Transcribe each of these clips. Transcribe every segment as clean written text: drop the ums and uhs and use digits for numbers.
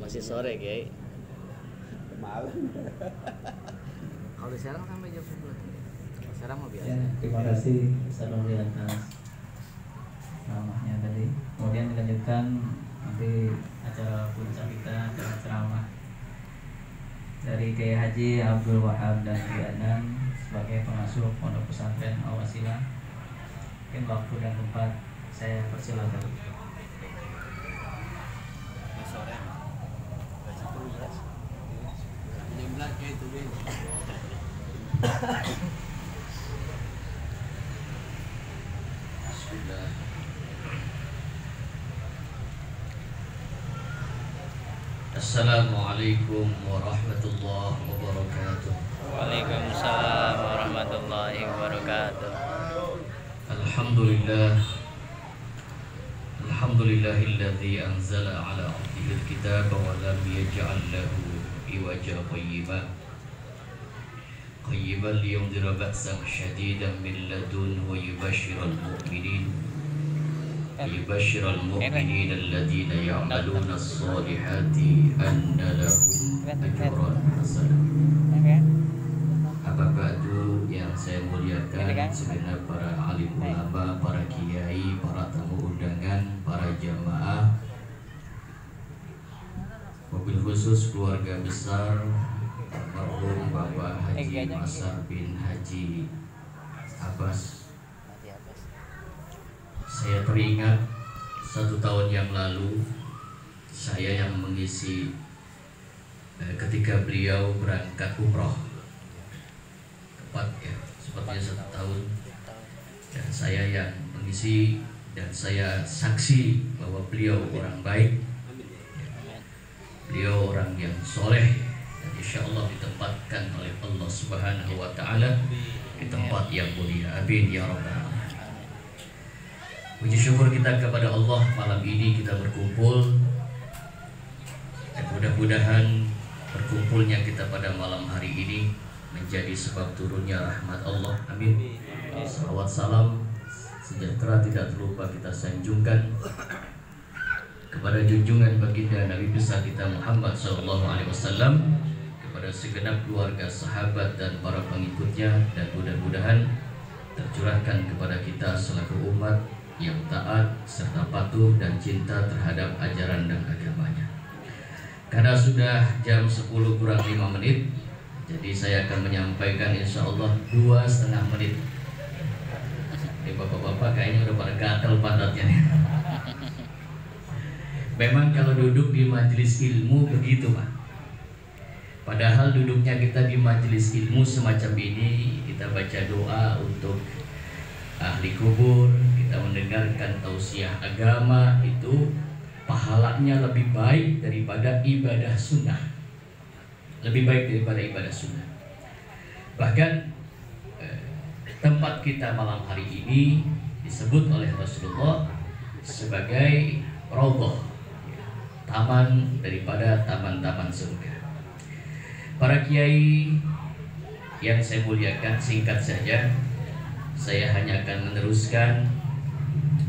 Masih sore, Kiai. Malam. Kalau sekarang sampai jam 11. Sekarang mau biasa. Ya, terima kasih Ustaz Nurul atas ceramahnya tadi. Kemudian dilanjutkan nanti acara puncak kita, acara ceramah dari Kiai Haji Abdul Wahab dan Kiai Adnan sebagai pengasuh Pondok Pesantren Al-Wasilah. Mungkin waktu dan tempat saya persilakan. Sore. Jam belas kayak itu deh. Sudah. Assalamualaikum warahmatullahi wabarakatuh. Waalaikumsalam warahmatullahi wabarakatuh. Alhamdulillahilladzi anzala ala 'abdihil kitaba wa lam yaj'al lahu iwaja qayyiban liyunzira ba'san shadidan min ladun wa yubashshiral mu'minin alladhina ya'maluna as-solihati anna lahum ajran hasanah. Apa ba'du yang saya muliakan segenap para alim ulama, para kiai, para tamu undangan, para jamaah, mobil khusus keluarga besar almarhum Bapak Haji Masar bin Haji Abbas. Saya teringat 1 tahun yang lalu saya yang mengisi ketika beliau berangkat umroh. Tepat ya, sepertinya 1 tahun. Dan saya yang mengisi dan saya saksi bahwa beliau orang baik. Beliau orang yang soleh dan insya Allah ditempatkan oleh Allah Subhanahu wa Ta'ala di tempat yang mulia. Amin ya rabbal alamin. Puji syukur kita kepada Allah, malam ini kita berkumpul dan mudah-mudahan berkumpulnya kita pada malam hari ini menjadi sebab turunnya rahmat Allah. Amin. Salawat salam sejahtera tidak terlupa kita sanjungkan kepada junjungan baginda Nabi besar kita Muhammad SAW, kepada segenap keluarga, sahabat dan para pengikutnya, dan mudah-mudahan tercurahkan kepada kita selaku umat yang taat serta patuh dan cinta terhadap ajaran dan agamanya. Karena sudah jam 10 kurang 5 menit, jadi saya akan menyampaikan insya Allah 2,5 menit. Ini bapak-bapak kayaknya udah pada gatel pantatnya nih. Memang kalau duduk di majelis ilmu begitu Pak. Padahal duduknya kita di majelis ilmu semacam ini, kita baca doa untuk ahli kubur, kita mendengarkan tausiah agama, itu pahalanya lebih baik daripada ibadah sunnah. Lebih baik daripada ibadah sunnah. Bahkan tempat kita malam hari ini disebut oleh Rasulullah sebagai raudhah, taman daripada taman-taman surga. Para kiai yang saya muliakan, singkat saja, saya hanya akan meneruskan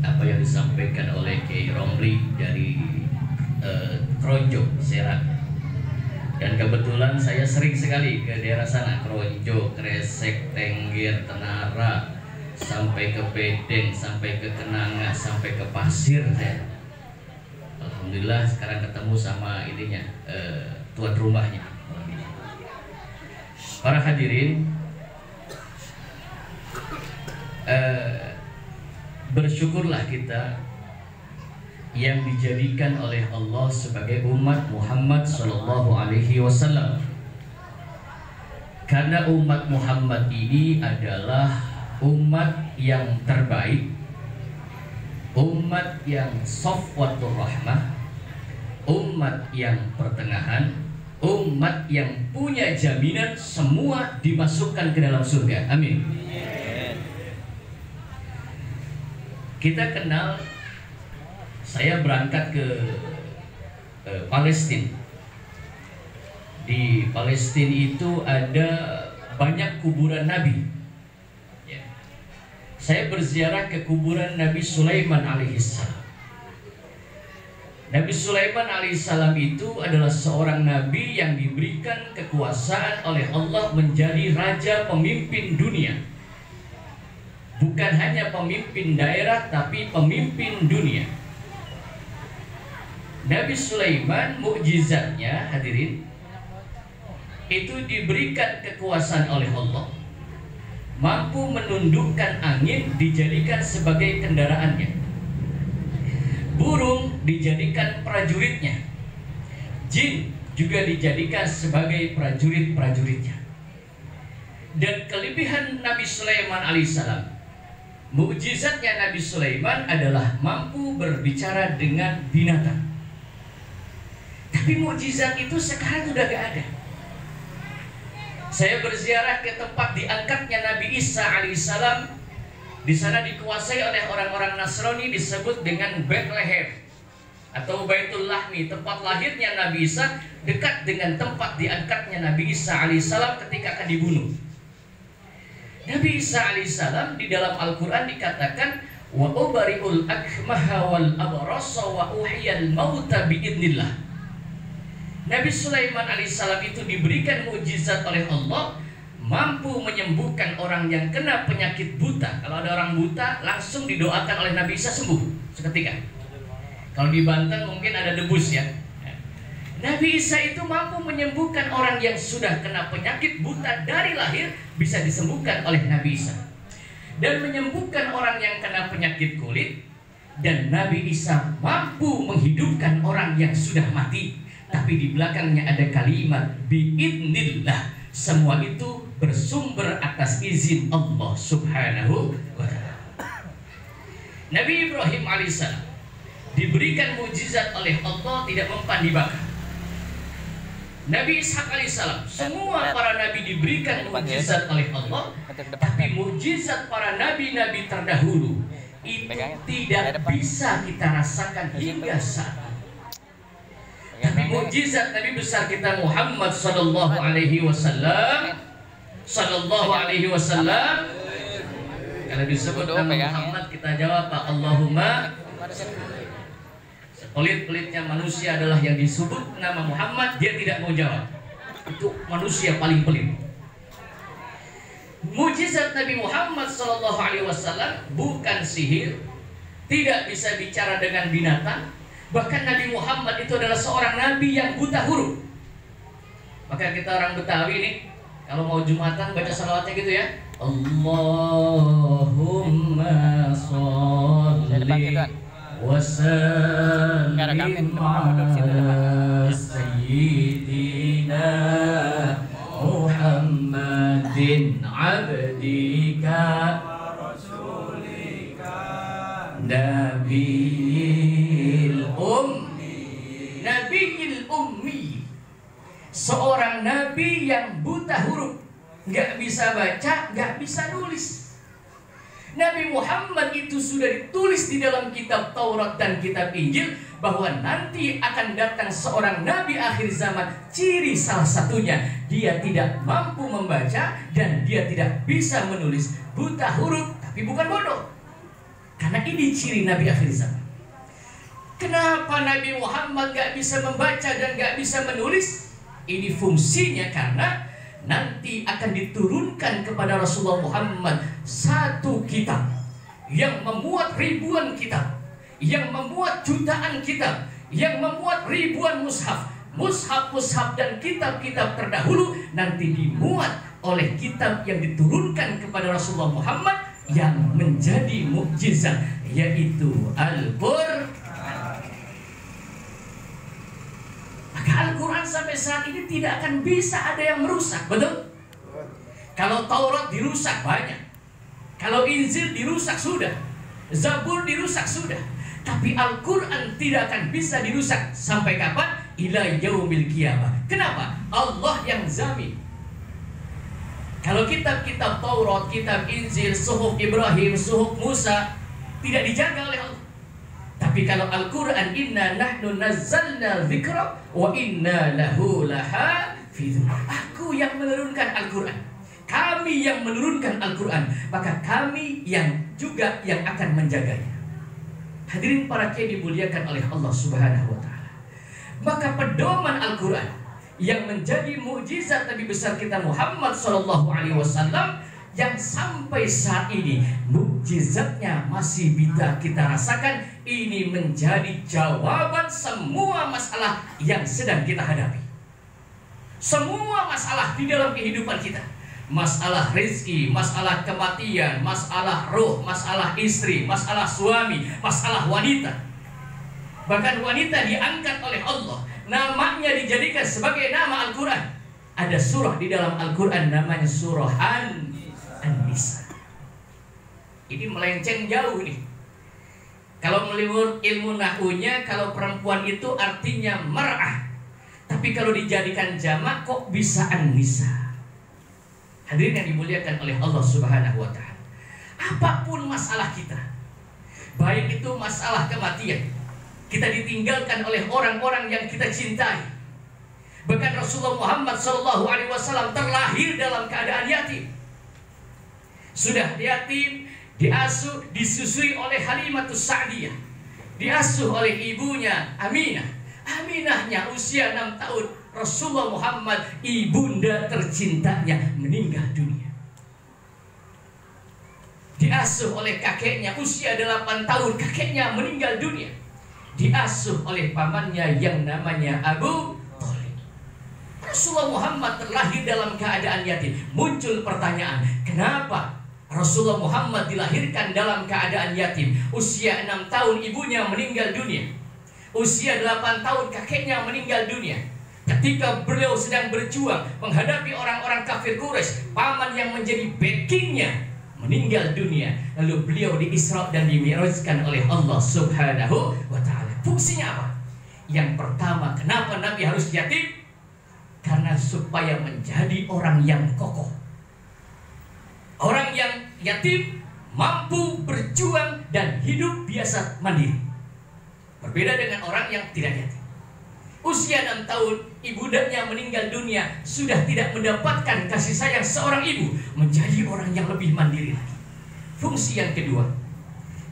apa yang disampaikan oleh Kiai Romli dari Kronjo, Serang. Dan kebetulan saya sering sekali ke daerah sana, Kronjo, Kresek, Tengger, Tenara, sampai ke Bedeng, sampai ke Kenanga, sampai ke Pasir saya. Alhamdulillah sekarang ketemu sama ininya, tuan rumahnya. Para hadirin, bersyukurlah kita yang dijadikan oleh Allah sebagai umat Muhammad Sallallahu Alaihi Wasallam. Karena umat Muhammad ini adalah umat yang terbaik, umat yang safwatur rahmah, umat yang pertengahan, umat yang punya jaminan semua dimasukkan ke dalam surga. Amin. Kita kenal, saya berangkat ke Palestina. Di Palestina itu ada banyak kuburan Nabi. Saya berziarah ke kuburan Nabi Sulaiman alaihissalam. Nabi Sulaiman alaihissalam itu adalah seorang nabi yang diberikan kekuasaan oleh Allah menjadi raja pemimpin dunia. Bukan hanya pemimpin daerah, tapi pemimpin dunia. Nabi Sulaiman mukjizatnya, hadirin, itu diberikan kekuasaan oleh Allah, mampu menundukkan angin dijadikan sebagai kendaraannya, burung dijadikan prajuritnya, jin juga dijadikan sebagai prajurit-prajuritnya. Dan kelebihan Nabi Sulaiman alaihissalam, mukjizatnya Nabi Sulaiman adalah mampu berbicara dengan binatang. Tapi mukjizat itu sekarang sudah gak ada. Saya berziarah ke tempat diangkatnya Nabi Isa alaihissalam. Di sana dikuasai oleh orang-orang Nasrani, disebut dengan Bethlehem atau Baitul Lahmi, tempat lahirnya Nabi Isa, dekat dengan tempat diangkatnya Nabi Isa alaihissalam ketika akan dibunuh. Nabi Isa alaihissalam di dalam Al-Quran dikatakan, wa ubari'ul akmaha wal abrasa wa uhyal mauta biidnillah. Nabi Sulaiman alaihissalam itu diberikan mukjizat oleh Allah, mampu menyembuhkan orang yang kena penyakit buta. Kalau ada orang buta, langsung didoakan oleh Nabi Isa sembuh seketika. Kalau di Banten mungkin ada debus ya. Nabi Isa itu mampu menyembuhkan orang yang sudah kena penyakit buta dari lahir, bisa disembuhkan oleh Nabi Isa. Dan menyembuhkan orang yang kena penyakit kulit. Dan Nabi Isa mampu menghidupkan orang yang sudah mati. Tapi di belakangnya ada kalimat biidnillah. Semua itu bersumber atas izin Allah subhanahu wa ta'ala. Nabi Ibrahim alaihissalam diberikan mukjizat oleh Allah, tidak mempan dibakar. Nabi Ishak alaihissalam, semua para nabi diberikan mukjizat oleh Allah. Tapi mukjizat para nabi-nabi terdahulu itu tidak bisa kita rasakan hingga saat ini. Tapi mukjizat Nabi besar kita Muhammad sallallahu alaihi wasallam, kalau disebut nama Muhammad kita jawab Pak Allahumma. Pelit-pelitnya manusia adalah yang disebut nama Muhammad dia tidak mau jawab. Itu manusia paling pelit. Mukjizat Nabi Muhammad sallallahu alaihi wasallam bukan sihir, tidak bisa bicara dengan binatang. Bahkan Nabi Muhammad itu adalah seorang nabi yang buta huruf. Maka kita orang Betawi nih, kalau mau Jumatan baca salawatnya gitu ya. Allahumma sholli wa sallim ala sayyidina Muhammadin abdika Nabiil Ummi, seorang nabi yang buta huruf, nggak bisa baca, nggak bisa nulis. Nabi Muhammad itu sudah ditulis di dalam kitab Taurat dan kitab Injil bahwa nanti akan datang seorang nabi akhir zaman. Ciri salah satunya dia tidak mampu membaca dan dia tidak bisa menulis, buta huruf tapi bukan bodoh. Karena ini ciri nabi akhir zaman. Kenapa Nabi Muhammad gak bisa membaca dan gak bisa menulis? Ini fungsinya karena nanti akan diturunkan kepada Rasulullah Muhammad satu kitab yang memuat ribuan kitab, yang memuat jutaan kitab, yang memuat ribuan mushaf. Mushaf dan kitab-kitab terdahulu nanti dimuat oleh kitab yang diturunkan kepada Rasulullah Muhammad yang menjadi mukjizat, yaitu Al-Qur'an. Maka Al-Quran sampai saat ini tidak akan bisa ada yang merusak, betul? Kalau Taurat dirusak banyak, kalau Injil dirusak sudah, Zabur dirusak sudah, tapi Al-Quran tidak akan bisa dirusak sampai kapan? Ila yaumil qiyamah. Kenapa? Allah yang zamin. Kalau kitab-kitab Taurat, kitab Injil, Suhuf Ibrahim, Suhuf Musa tidak dijaga oleh Allah. Tapi kalau Al-Quran, inna nahnu nazzalna dzikra wa inna lahu lahafizun. Aku yang menurunkan Al-Quran, kami yang menurunkan Al-Quran, maka kami yang juga yang akan menjaganya. Hadirin para kiai dimuliakan oleh Allah Subhanahu wa taala. Maka pedoman Al-Qur'an yang menjadi mukjizat Nabi besar kita Muhammad sallallahu alaihi wasallam yang sampai saat ini mukjizatnya masih bisa kita rasakan, ini menjadi jawaban semua masalah yang sedang kita hadapi. Semua masalah di dalam kehidupan kita, masalah rezeki, masalah kematian, masalah roh, masalah istri, masalah suami, masalah wanita. Bahkan wanita diangkat oleh Allah, namanya dijadikan sebagai nama Al-Quran. Ada surah di dalam Al-Quran namanya surah An-Nisa. Ini melenceng jauh nih. Kalau melihat ilmu nahunya, kalau perempuan itu artinya mar'ah, tapi kalau dijadikan jamak kok bisa An-Nisa. Hadirin yang dimuliakan oleh Allah Subhanahu wa taala. Apapun masalah kita, baik itu masalah kematian, kita ditinggalkan oleh orang-orang yang kita cintai. Bahkan Rasulullah Muhammad SAW terlahir dalam keadaan yatim. Sudah yatim, diasuh, disusui oleh Halimatus Sa'diyah, diasuh oleh ibunya Aminah. Aminahnya usia 6 tahun, Rasulullah Muhammad, ibunda tercintanya, meninggal dunia. Diasuh oleh kakeknya usia 8 tahun, kakeknya meninggal dunia. Diasuh oleh pamannya yang namanya Abu Thalib. Rasulullah Muhammad terlahir dalam keadaan yatim. Muncul pertanyaan, kenapa Rasulullah Muhammad dilahirkan dalam keadaan yatim? Usia 6 tahun ibunya meninggal dunia, usia 8 tahun kakeknya meninggal dunia. Ketika beliau sedang berjuang menghadapi orang-orang kafir Quraisy, paman yang menjadi backingnya meninggal dunia. Lalu beliau diisra dan dimi'rajkan oleh Allah Subhanahu wa ta'ala. Fungsinya apa? Yang pertama, kenapa Nabi harus yatim? Karena supaya menjadi orang yang kokoh. Orang yang yatim mampu berjuang dan hidup biasa mandiri. Berbeda dengan orang yang tidak yatim. Usia 6 tahun, ibundanya meninggal dunia, sudah tidak mendapatkan kasih sayang seorang ibu, menjadi orang yang lebih mandiri lagi. Fungsi yang kedua,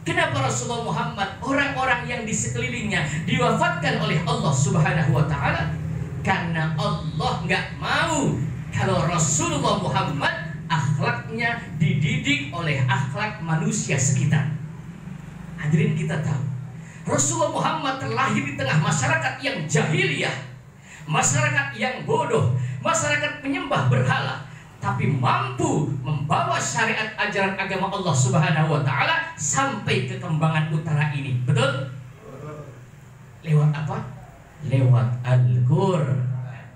kenapa Rasulullah Muhammad, orang-orang yang di sekelilingnya diwafatkan oleh Allah Subhanahu wa ta'ala? Karena Allah nggak mau kalau Rasulullah Muhammad akhlaknya dididik oleh akhlak manusia sekitar. Hadirin, kita tahu Rasulullah Muhammad terlahir di tengah masyarakat yang jahiliyah, masyarakat yang bodoh, masyarakat penyembah berhala, tapi mampu membawa syariat ajaran agama Allah Subhanahu wa ta'ala sampai ke Kembangan Utara ini. Betul? Lewat apa? Lewat Al-Qur'an.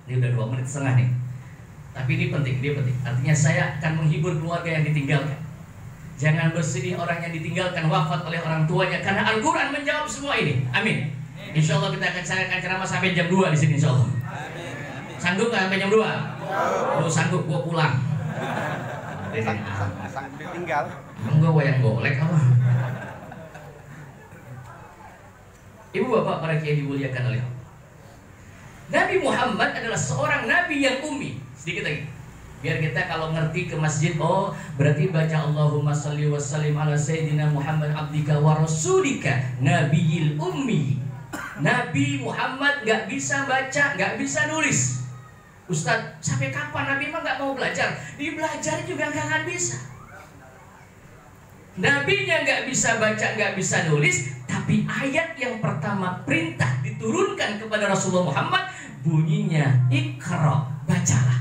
Ini udah 2 menit setengah nih. Tapi ini penting, dia penting. Artinya saya akan menghibur keluarga yang ditinggalkan. Jangan bersedih orang yang ditinggalkan wafat oleh orang tuanya, karena Al-Quran menjawab semua ini. Amin. Insya Allah saya akan ceramah sampai jam 2 di sini, insya Allah. Sanggup nggak sampai jam 2? Lu sanggup, gua pulang. Sanggup ditinggal. Gua wayang golek apa? Ibu bapak para kiai dimuliakan oleh Allah. Nabi Muhammad adalah seorang nabi yang ummi. Sedikit lagi, biar kita kalau ngerti ke masjid, oh berarti baca Allahumma salli wa sallim ala sayyidina Muhammad abdika wa rasulika nabiyil ummi. Nabi Muhammad gak bisa baca, gak bisa nulis. Ustadz, sampai kapan Nabi mah gak mau belajar? Dibelajari juga gak akan bisa. Nabinya gak bisa baca, gak bisa nulis, tapi ayat yang pertama perintah diturunkan kepada Rasulullah Muhammad bunyinya Iqra, bacalah.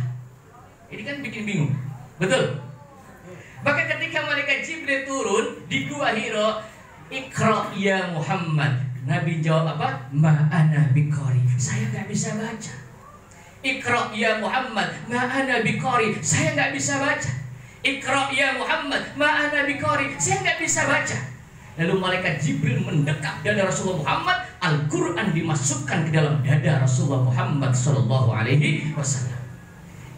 Ini kan bikin bingung, betul? Maka ketika malaikat Jibril turun di Gua Hira, Iqra ya Muhammad, Nabi jawab apa? Ma'ana biqari, saya nggak bisa baca. Iqra ya Muhammad, ma'ana biqari, saya nggak bisa baca. Iqra ya Muhammad, ma'ana biqari, saya nggak bisa baca. Lalu malaikat Jibril mendekat dada Rasulullah Muhammad, Al-Quran dimasukkan ke dalam dada Rasulullah Muhammad Sallallahu Alaihi Wasallam.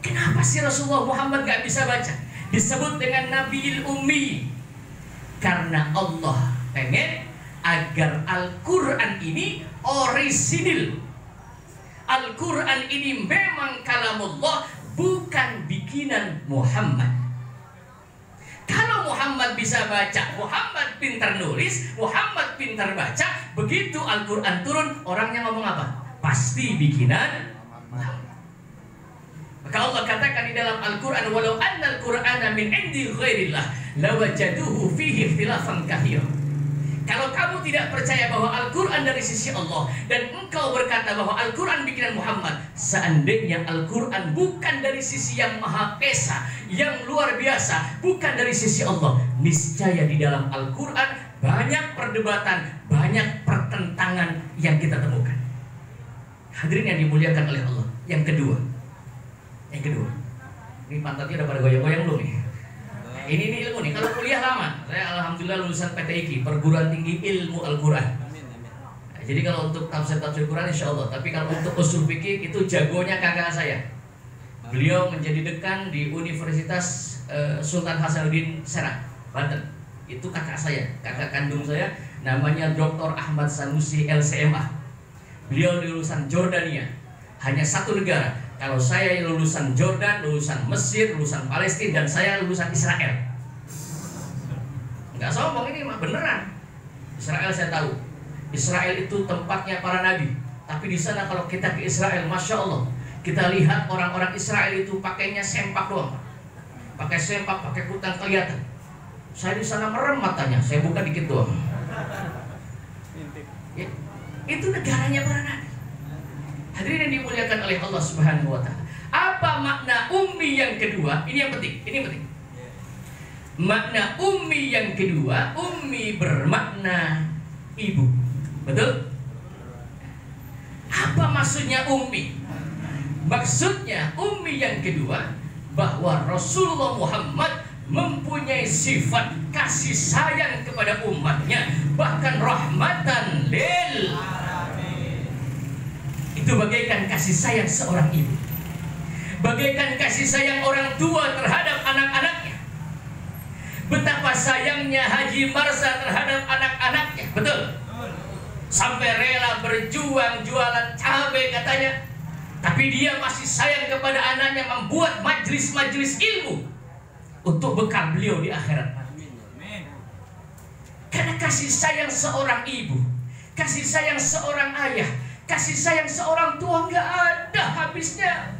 Kenapa sih Rasulullah Muhammad gak bisa baca? Disebut dengan Nabiil Ummi. Karena Allah pengen agar Al-Quran ini orisinil. Al-Quran ini memang kalamullah, bukan bikinan Muhammad. Kalau Muhammad bisa baca, Muhammad pintar nulis, Muhammad pintar baca, begitu Al-Quran turun, orangnya ngomong apa? Pasti bikinan Muhammad. Maka Allah katakan di dalam Al-Quran, walau anna al-Qur'ana min indi ghairillah lawajaduhu fihi ikhtilafan katsira. Kalau kamu tidak percaya bahwa Al-Quran dari sisi Allah dan engkau berkata bahwa Al-Quran bikinan Muhammad, seandainya Al-Quran bukan dari sisi yang Maha Esa, yang luar biasa, bukan dari sisi Allah, niscaya di dalam Al-Quran banyak perdebatan, banyak pertentangan yang kita temukan. Hadirin yang dimuliakan oleh Allah. Yang kedua, ini pantatnya udah pada goyang-goyang belum nih? Ini ilmu nih. Kalau kuliah lama, saya alhamdulillah lulusan PTIQ, Perguruan Tinggi Ilmu Al-Quran. Nah, jadi kalau untuk tafsir Quran insya Allah. Tapi kalau untuk usul fikih itu jagonya kakak saya. Beliau menjadi dekan di Universitas Sultan Hasanuddin Serang, Banten. Itu kakak saya, kakak kandung saya, namanya Dr. Ahmad Sanusi LCMA. Beliau lulusan Jordania. Hanya satu negara. Kalau saya lulusan Jordan, lulusan Mesir, lulusan Palestina, dan saya lulusan Israel. Nggak sombong, ini mah beneran. Israel saya tahu. Israel itu tempatnya para nabi. Tapi di sana kalau kita ke Israel, masya Allah, kita lihat orang-orang Israel itu pakainya sempak doang. Pakai sempak, pakai kutang kelihatan. Saya di sana merem matanya, saya buka dikit doang. Ya, itu negaranya para nabi. Hadirin yang dimuliakan oleh Allah Subhanahu wa Ta'ala. Apa makna ummi yang kedua? Ini yang penting, ini yang penting. Makna ummi yang kedua, ummi bermakna ibu. Betul? Apa maksudnya ummi? Maksudnya ummi yang kedua bahwa Rasulullah Muhammad mempunyai sifat kasih sayang kepada umatnya, bahkan rahmatan lil. Itu bagaikan kasih sayang seorang ibu, bagaikan kasih sayang orang tua terhadap anak-anaknya. Betapa sayangnya Haji Marsa terhadap anak-anaknya, betul? Sampai rela berjuang jualan cabai katanya, tapi dia masih sayang kepada anaknya, membuat majlis-majlis ilmu untuk bekal beliau di akhirat. Karena kasih sayang seorang ibu, kasih sayang seorang ayah, kasih sayang seorang tua nggak ada habisnya.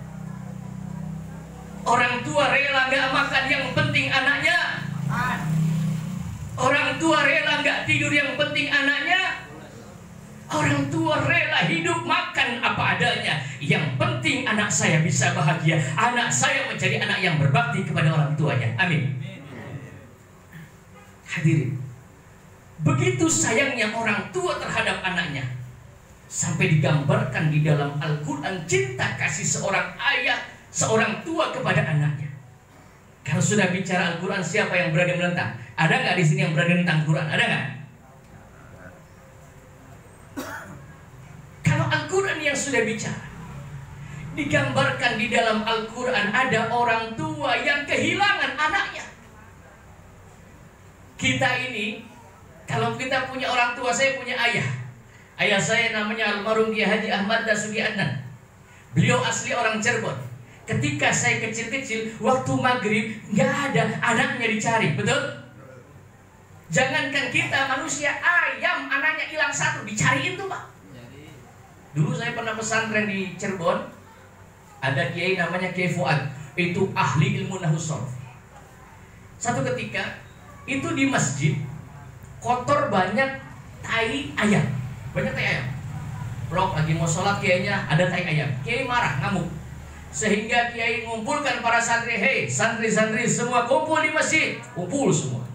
Orang tua rela nggak makan, yang penting anaknya. Orang tua rela nggak tidur, yang penting anaknya. Orang tua rela hidup makan apa adanya, yang penting anak saya bisa bahagia, anak saya menjadi anak yang berbakti kepada orang tuanya. Amin. Hadirin, begitu sayangnya orang tua terhadap anaknya, sampai digambarkan di dalam Al-Quran cinta kasih seorang ayah, seorang tua kepada anaknya. Kalau sudah bicara Al-Quran, siapa yang berani menentang? Ada nggak di sini yang berani menentang Quran? Ada nggak? Kalau Al-Quran yang sudah bicara, digambarkan di dalam Al-Quran ada orang tua yang kehilangan anaknya. Kita ini, kalau kita punya orang tua, saya punya ayah. Ayah saya namanya almarhum Kiai Haji Ahmad Dasuki Adnan. Beliau asli orang Cirebon. Ketika saya kecil-kecil, waktu maghrib nggak ada, anaknya dicari, betul? Jangankan kita manusia, ayam anaknya hilang satu, dicariin tuh Pak. Dulu saya pernah pesantren di Cirebon, ada kiai namanya Kiai Fuad, itu ahli ilmu nahwu sharaf. Satu ketika itu di masjid kotor, banyak tai ayam. Banyak tai ayam. Blok lagi mau sholat kiainya ada tai ayam. Kiai marah, ngamuk. Sehingga kiai mengumpulkan para santri, hei santri-santri semua kumpul di masjid. Kumpul semua.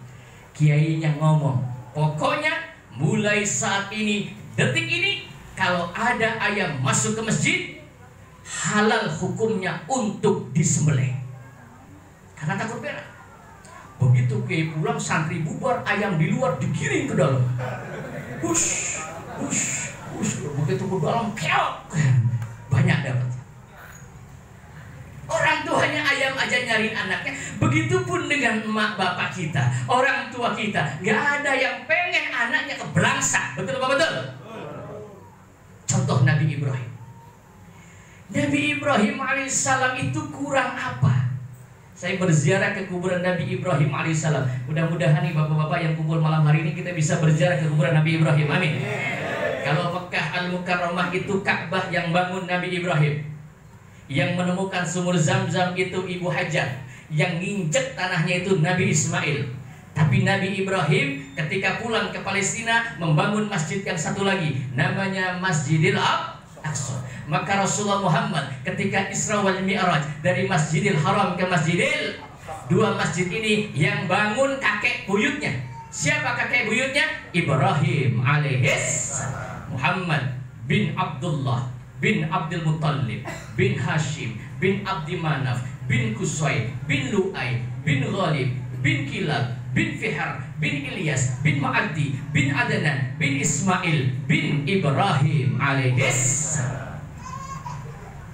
Kiainya ngomong, pokoknya mulai saat ini, detik ini, kalau ada ayam masuk ke masjid, halal hukumnya untuk disembelih. Karena takut berak. Begitu kiai pulang, santri bubar, ayam di luar digiring ke dalam. Hush. Begitu ke dalam, keok, banyak dapat. Orang tuanya ayam aja nyariin anaknya. Begitupun dengan emak bapak kita, orang tua kita, nggak ada yang pengen anaknya kebelangsa. Betul apa betul? Contoh Nabi Ibrahim. Nabi Ibrahim alaihissalam itu kurang apa? Saya berziarah ke kuburan Nabi Ibrahim alaihissalam. Mudah-mudahan nih bapak-bapak yang kumpul malam hari ini kita bisa berziarah ke kuburan Nabi Ibrahim. Amin. Kalau Mekah Al-Mukarramah itu Ka'bah yang bangun Nabi Ibrahim. Yang menemukan sumur Zam-Zam itu Ibu Hajar. Yang nginjek tanahnya itu Nabi Ismail. Tapi Nabi Ibrahim ketika pulang ke Palestina membangun masjid yang satu lagi, namanya Masjidil Aqsa. Maka Rasulullah Muhammad ketika Isra wal Mi'raj dari Masjidil Haram ke Masjidil, dua masjid ini yang bangun kakek buyutnya. Siapa kakek buyutnya? Ibrahim alaihis Muhammad bin Abdullah bin Abdul Muttalib bin Hashim bin Abdi Manaf bin Qusay bin Lu'ay bin Ghalib bin Kilab bin Fihar bin Ilyas bin Ma'adi bin Adnan bin Ismail bin Ibrahim alaihis.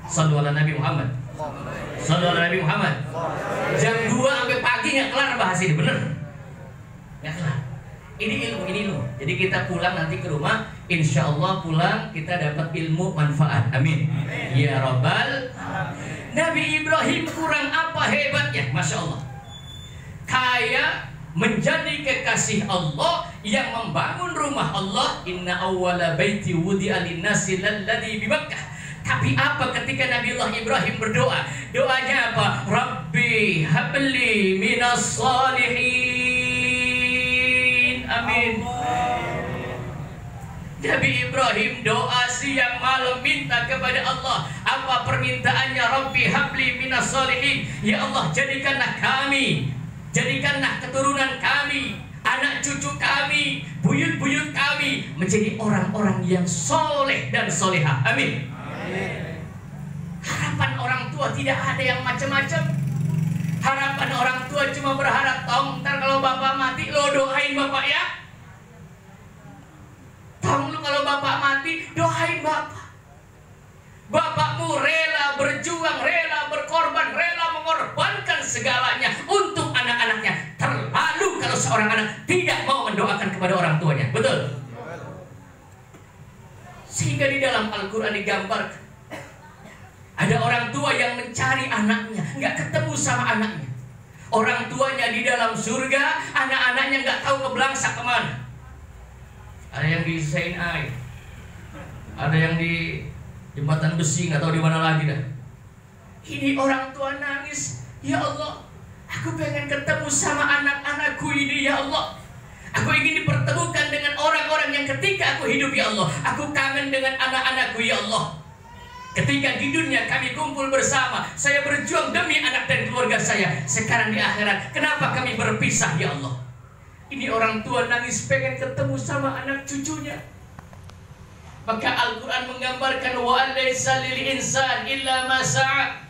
Sallu ala Nabi Muhammad. Sallu ala Nabi Muhammad. Jam 2 sampai pagi nggak kelar bahas ini, bener? Nggak kelar. Ini ilmu. Jadi kita pulang nanti ke rumah, insya Allah pulang kita dapat ilmu manfaat. Amin. Ya Rabbal. Nabi Ibrahim kurang apa hebatnya? Masya Allah. Kaya menjadi kekasih Allah yang membangun rumah Allah. Inna awwala baiti wudi'a linnasi lalladzi bi Makkah. Tapi apa ketika Nabiullah Ibrahim berdoa? Doanya apa? Rabbi habli minas salihin. Amin. Nabi Ibrahim doa siang malam minta kepada Allah. Apa permintaannya? Rabbi habli minas salihin. Ya Allah, jadikanlah kami, jadikanlah keturunan kami, anak cucu kami, buyut-buyut kami menjadi orang-orang yang soleh dan solehah. Amin. Harapan orang tua tidak ada yang macam-macam. Harapan orang tua cuma berharap, tong ntar kalau bapak mati lo doain bapak ya. Tong lu kalau bapak mati doain bapak. Bapakmu rela berjuang, rela berkorban, rela mengorbankan segalanya untuk anak-anaknya. Terlalu kalau seorang anak tidak mau mendoakan kepada orang tuanya. Betul? Sehingga di dalam Al-Quran digambarkan ada orang tua yang mencari anaknya, nggak ketemu sama anaknya. Orang tuanya di dalam surga, anak-anaknya nggak tahu ngebelangsak kemana. Ada yang di Sain Air, ada yang di jembatan besi, nggak tahu di mana lagi dah. Ini orang tua nangis, ya Allah, aku pengen ketemu sama anak-anakku ini, ya Allah. Aku ingin dipertemukan dengan orang-orang yang ketika aku hidup, ya Allah. Aku kangen dengan anak-anakku, ya Allah. Ketika di dunia kami kumpul bersama, saya berjuang demi anak dan keluarga saya. Sekarang di akhirat, kenapa kami berpisah, ya Allah? Ini orang tua nangis pengen ketemu sama anak cucunya. Maka Al-Quran menggambarkan wa alaysa lil insan illa ma sa'a.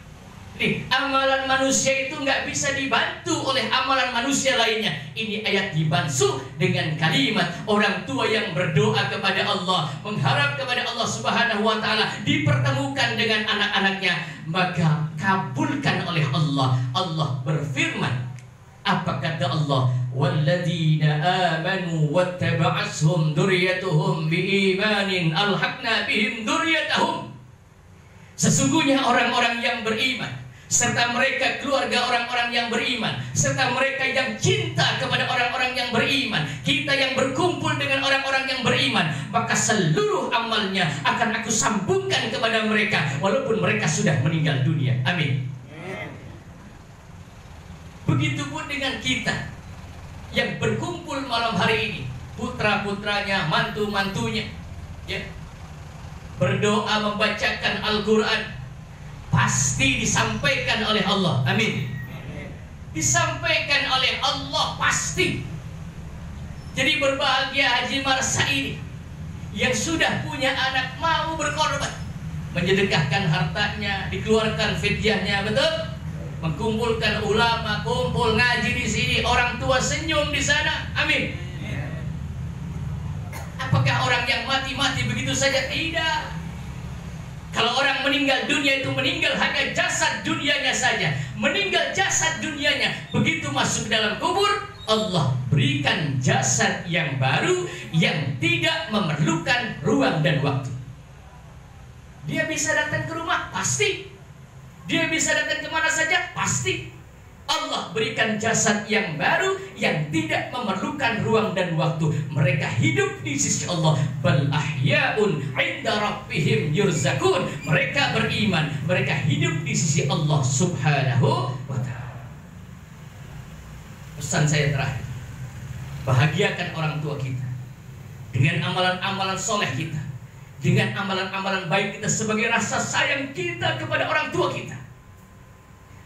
Nih, amalan manusia itu nggak bisa dibantu oleh amalan manusia lainnya. Ini ayat dibantu dengan kalimat orang tua yang berdoa kepada Allah, mengharap kepada Allah Subhanahu wa Ta'ala dipertemukan dengan anak-anaknya, maka kabulkan oleh Allah. Allah berfirman, apa kata Allah? Walladzina amanu wattaba'ashum dzurriyyatuhum biimanin alhaqna bihim dzurriyyatahum. Sesungguhnya orang-orang yang beriman serta mereka keluarga orang-orang yang beriman, serta mereka yang cinta kepada orang-orang yang beriman, kita yang berkumpul dengan orang-orang yang beriman, maka seluruh amalnya akan aku sambungkan kepada mereka walaupun mereka sudah meninggal dunia. Amin. Begitupun dengan kita yang berkumpul malam hari ini, putra-putranya, mantu-mantunya, ya, berdoa membacakan Al-Quran, pasti disampaikan oleh Allah. Amin. Disampaikan oleh Allah pasti. Jadi berbahagia Haji Marsa ini yang sudah punya anak mau berkorban, menyedekahkan hartanya, dikeluarkan fidyahnya, betul? Mengkumpulkan ulama, kumpul ngaji di sini, orang tua senyum di sana. Amin. Apakah orang yang mati-mati begitu saja? Tidak. Kalau orang meninggal dunia itu meninggal hanya jasad dunianya saja. Meninggal jasad dunianya. Begitu masuk dalam kubur, Allah berikan jasad yang baru yang tidak memerlukan ruang dan waktu. Dia bisa datang ke rumah? Pasti. Dia bisa datang kemana saja? Pasti. Allah berikan jasad yang baru yang tidak memerlukan ruang dan waktu. Mereka hidup di sisi Allah. Bal ahyaun 'inda rabbihim yurzakun. Mereka beriman, mereka hidup di sisi Allah Subhanahu wa ta'ala. Pesan saya terakhir, bahagiakan orang tua kita dengan amalan-amalan soleh kita, dengan amalan-amalan baik kita sebagai rasa sayang kita kepada orang tua kita.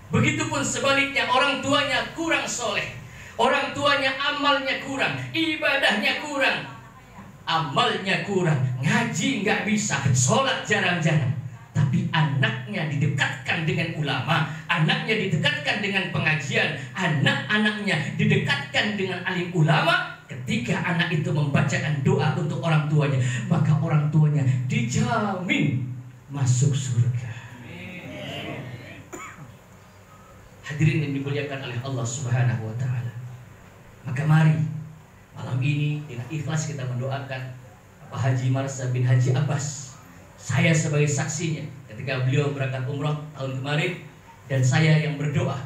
Begitupun sebaliknya, orang tuanya kurang soleh, orang tuanya amalnya kurang, ibadahnya kurang, amalnya kurang, ngaji nggak bisa, sholat jarang-jarang, tapi anaknya didekatkan dengan ulama, anaknya didekatkan dengan pengajian, anak-anaknya didekatkan dengan alim ulama. Ketika anak itu membacakan doa untuk orang tuanya, maka orang tuanya dijamin masuk surga. Hadirin yang dimuliakan oleh Allah Subhanahu wa ta'ala. Maka mari malam ini dengan ikhlas kita mendoakan Pak Haji Marsa bin Haji Abbas. Saya sebagai saksinya ketika beliau berangkat umrah tahun kemarin, dan saya yang berdoa.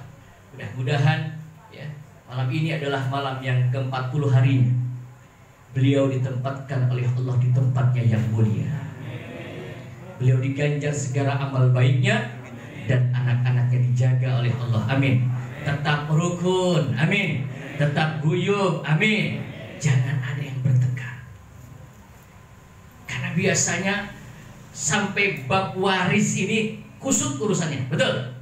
Mudah-mudahan ya, malam ini adalah malam yang ke-40 harinya beliau ditempatkan oleh Allah di tempatnya yang mulia. Beliau diganjar segala amal baiknya, dan anak-anaknya dijaga oleh Allah. Amin. Tetap rukun. Amin. Tetap guyup. Amin. Jangan ada yang bertengkar. Karena biasanya sampai bab waris ini kusut urusannya. Betul?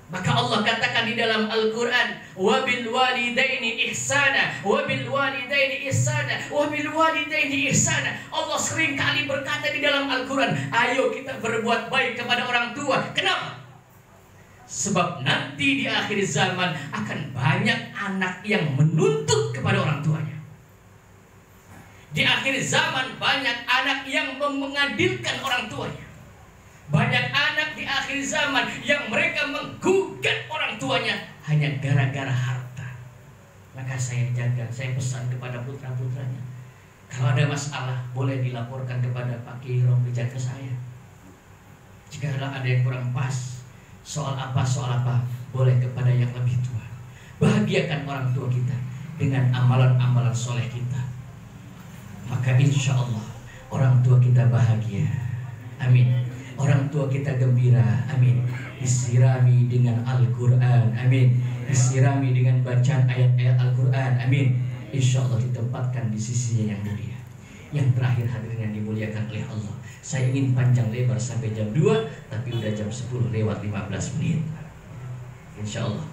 Maka Allah katakan di dalam Al-Quran, wabil walidaini ihsana, wabil walidaini ihsana, wabil walidaini ihsana. Allah sering kali berkata di dalam Al-Quran, ayo kita berbuat baik kepada orang tua. Kenapa? Sebab nanti di akhir zaman akan banyak anak yang menuntut kepada orang tuanya. Di akhir zaman banyak anak yang mengadilkan orang tuanya. Banyak anak di akhir zaman yang mereka menggugat orang tuanya hanya gara-gara harta. Maka saya jaga, saya pesan kepada putra-putranya, kalau ada masalah boleh dilaporkan kepada Pak Kiai Romli jaga saya. Jika ada yang kurang pas, soal apa, boleh kepada yang lebih tua. Bahagiakan orang tua kita dengan amalan-amalan soleh kita. Maka insya Allah orang tua kita bahagia. Amin. Orang tua kita gembira, amin. Disirami dengan Al-Quran, amin. Disirami dengan bacaan ayat-ayat Al-Quran, amin. Insya Allah ditempatkan di sisinya yang mulia. Yang terakhir hadirin yang dimuliakan oleh Allah, saya ingin panjang lebar sampai jam 2, tapi udah jam 10 lewat 15 menit. Insya Allah.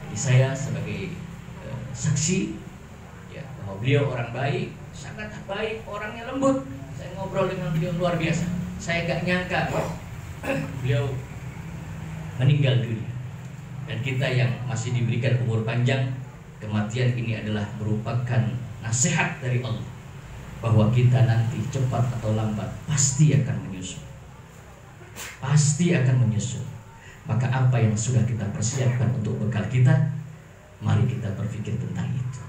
Jadi saya sebagai saksi ya, bahwa beliau orang baik, sangat baik, orangnya lembut. Saya ngobrol dengan beliau luar biasa. Saya gak nyangka beliau meninggal dunia. Dan kita yang masih diberikan umur panjang, kematian ini adalah merupakan nasihat dari Allah bahwa kita nanti cepat atau lambat pasti akan menyusul. Pasti akan menyusul. Maka apa yang sudah kita persiapkan untuk bekal kita, mari kita berpikir tentang itu.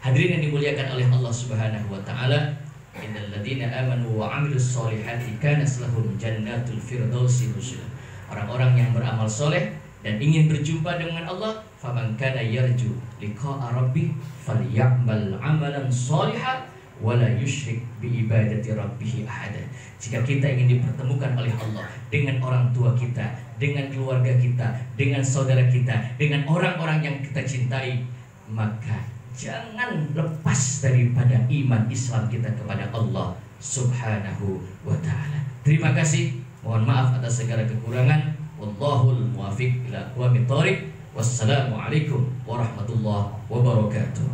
Hadirin yang dimuliakan oleh Allah Subhanahu wa ta'ala, innal ladzina amanu wa 'amilus solihati kanat lahum jannatul firdausi nuzula. Orang-orang yang beramal soleh dan ingin berjumpa dengan Allah, faman kana yarju liqa'a rabbih falyamal 'amalan sholihan wa la yusyrik bi ibadati rabbih ahada. Jika kita ingin dipertemukan oleh Allah dengan orang tua kita, dengan keluarga kita, dengan saudara kita, dengan orang-orang yang kita cintai, maka jangan lepas daripada iman Islam kita kepada Allah Subhanahu wa ta'ala. Terima kasih. Mohon maaf atas segala kekurangan. Wallahul muwafiq ila aqwamit thoriq. Wassalamualaikum warahmatullahi wabarakatuh.